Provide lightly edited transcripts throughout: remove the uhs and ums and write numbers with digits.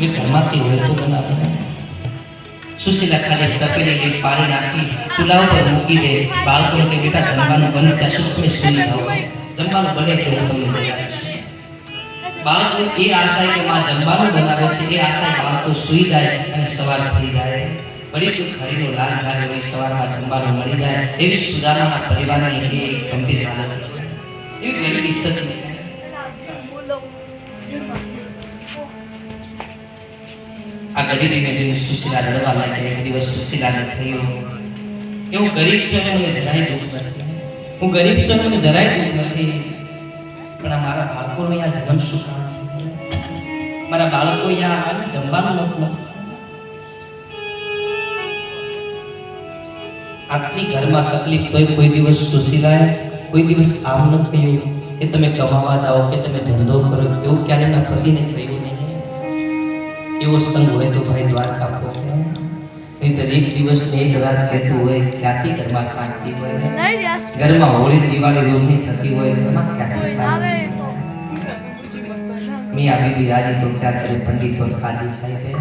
એ ઘરમાંથી હોય તો બનાવે. સુશીલા ખાલી તપેલી પાણી નાખી ચૂલા ઉપર મૂકી દે. બાળકોને કે બેટા જમવાનું બને ત્યાં સુધી તમે સૂઈ જાઓ, જમવાનું બને કે હું તમને જઈ આવીશ. બાળકો એ આશાએ કે માં જમવાનું બનાવે છે, એ આશાએ બાળકો સૂઈ જાય અને સવાર થઈ જાય. બડી કોઈ ખરીનો લાલ ઝાડ હોય, સવારમાં જમવાનું મળી જાય. એવી સુદામાના પરિવારની એ ગંભીર હાલત છે, એવી ગરીબી સ્થિતિ છે. આ ગરીબીને જોઈને સુશીલા રડવા લાગી. એક દિવસ સુશીલાને થયું કે હું ગરીબ છું અને મને જરાય દુઃખ નથી, હું ગરીબ છું અને મને જરાય દુઃખ નથી, પણ આ મારા બાળકોનો અહીંયા જન્મ શું કામ? મારા બાળકો અહીંયા જમવાનું નથી. આટલી ઘરમાં તકલીફ તોય કોઈ દિવસ સુશીલાએ કોઈ દિવસ આમ ન કહ્યું કે તમે કમાવા જાઓ કે તમે ધંધો કરો. એવું ક્યારે એમના પતિને કહ્યું નહીં. એવો સંગ હોય તો ભાઈ દ્વારકા પહોંચે, નહીં તો એક દિવસ ને એક રાત કહેતું હોય ક્યાંથી ઘરમાં શાંતિ હોય? ઘરમાં હોળી દિવાળી રોજની થતી હોય, ઘરમાં ક્યાંથી શાંતિ? મિયા બીબી રાજી તો ક્યાં કરે પંડિતો કાજી સાહેબે.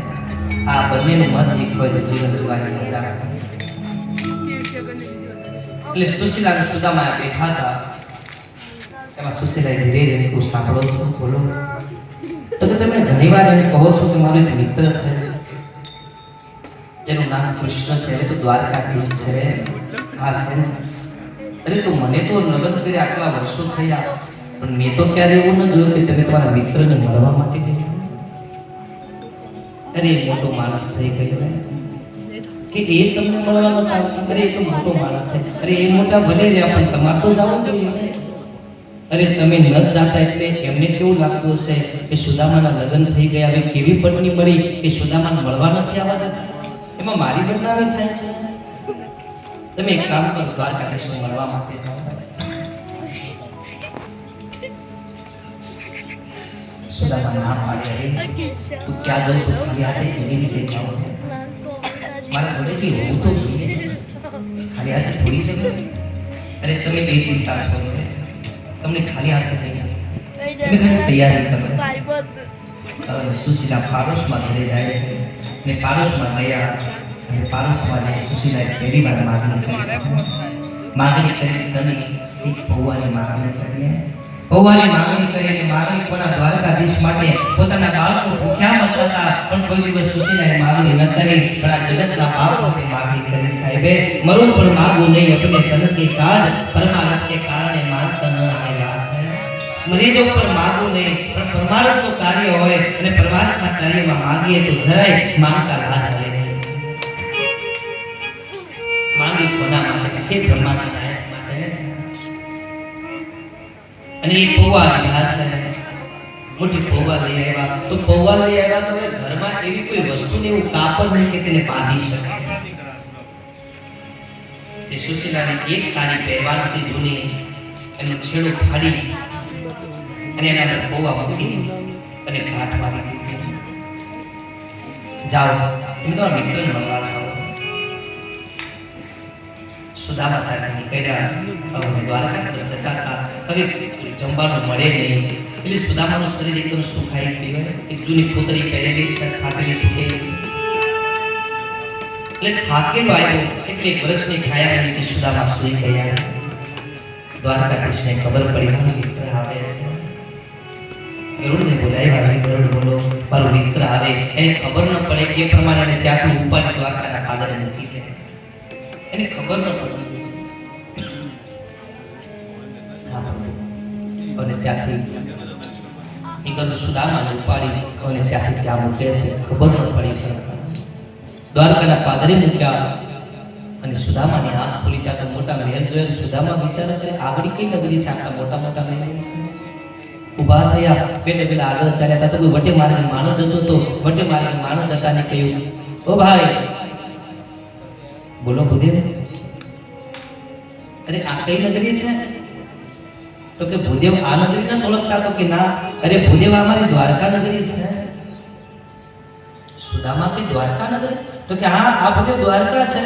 આ બંનેનું મત એક હોય તો જીવન જીવવાની મજા આવે. એટલે સુશીલા અને સુદામા બેઠા હતા. એમાં સુશીલાએ ધીરે ધીરે સાંભળો છો, બોલો. તો કે તમે ઘણીવાર એમ કહો છો કે મારો એક મિત્ર છે જેનું નામ કૃષ્ણ છે, તો દ્વારકાધીશ છે. હા છે. અરે તો મને તો લગ્ન કરી આટલા વર્ષો થયા, પણ મેં તો ક્યારે એવું ન જોયું કે તમે તમારા મિત્રને મળવા માટે ગયા. અરે મોટો માણસ થઈ ગયો કે એ તમને મળવાનો તાસ. અરે એ તો મોટો માણસ છે. અરે એ મોટા ભલે રહ્યા પણ તમારે તો જવું જોઈએ. અરે તમે ન જાતા એટલે એમને કેવું લાગતું હશે કે સુદામાના લગ્ન થઈ ગયા, હવે કેવી પત્ની મળી કે સુદામાને મળવા નથી આવવા દેતા. એમાં મારી બદનામી થાય છે. તમે એક કામ કરો, દ્વારકાધીશને મળવા માટે જાઓ. સુદામા ના પાડી, તું ક્યાં જાઉં તો ખાલી હાથે એવી રીતે જાઓ. મારા જોડે કઈ હોવું તો જોઈએ, ખાલી હાથે થોડી જગ્યા. અરે તમે કઈ ચિંતા છો, તમને ખાલી હાથે નહીં, તમે ખાલી તૈયારી કરો. સુશીલા પાડોશમાં ઘરે જાય છે ને પાડોશમાં ગયા અને પાડોશમાં જઈ સુશીલાએ પહેલી વાર માગણી કરી છે. માગણી કરી ચની એક પૌવાની માગણી કરી. પૌવાની માગણી કરી અને માગણી કોના? દ્વારકાધીશ માટે. પોતાના બાળકો ભૂખ્યા મરતા હતા પણ કોઈ દિવસ સુશીલાએ માગણી ન કરી, પણ આ જગતના બાપ માટે માગણી કરી. સાહેબે મરું પણ માગું નહીં, अपने तन के काज परमार्थ के कारण मानता न आएगा છે. મરી જો પણ માગું નહીં, પણ પરમાર્થ તો કાર્ય હોય અને પરમાર્થના કાર્યમાં માગીએ તો જરાય માંગતા લાજ આવે નહીં. માંગી કોના માટે? કે બ્રહ્માંડ નાયક માટે. અને એ પૌવા લીધા છે, મોટી પૌવા લઈ આવ્યા. તો પૌવા લઈ આવ્યા તો ઘરમાં એવી કોઈ વસ્તુ ને એવું કાપડ નહીં કે તેને બાંધી શકે. એ સુશીલાને એક સાડી પહેરવાની જૂની, એનું છેડું ફાડી અને એના અંદર પૌવા મૂકી અને ઘાટ મારી દીધી. જાઓ તમે તમારા મિત્રને મળવા જાઓ. સુદામા ત્યાંથી નીકળ્યા. હવે દ્વારકા તરફ જતા હતા. હવે જમવાનું મળે નહીં એટલે સુદામાનું શરીર એકદમ સુખાઈ ગયું. એક જૂની ખોતરી પહેરેલી છે, ફાટેલી તૂટેલી. એટલે થાકેલો આવ્યો એટલે વૃક્ષની છાયાના નીચે સુદામા સૂઈ ગયા. દ્વારકાધીશને ખબર પડી મારો મિત્ર આવે છે. ગરુડને બોલાવ્યા. ગરુડ બોલો, મારો મિત્ર આવે. એને ખબર ન પડે એ પ્રમાણે એને ત્યાંથી ઉપાડી દ્વારકાના પાદરે મૂકી દે. એને ખબર ન પડે અને ત્યાંથી એ ગરુડ સુદામાને ઉપાડી અને ત્યાંથી ત્યાં મૂકે છે. ખબર ન પડી. દ્વારકાના પાદરે મૂક્યા અને સુદામાની આંખ ખુલી. ત્યાં તો મોટા મહેલ જોયા. સુદામા વિચાર કરે આગળ કઈ નગરી છે, આટલા મોટા મોટા મહેલ છે. ઉભા થયા. પેલા આગળ ચાલ્યા હતા તો કોઈ વટે માર્ગે માણસ જતો તો વટે માર્ગે માણસ જતાને કહ્યું, ઓ ભાઈ બોલો ભૂદેવ, અરે આ કઈ નગરી છે? તો કે ભૂદેવ આ નગરી ના ઓળખતા? તો કે ના. અરે ભૂદેવ અમારી દ્વારકા નગરી છે. સુદામા કે દ્વારકા નગરી? તો કે હા આ ભૂદેવ દ્વારકા છે.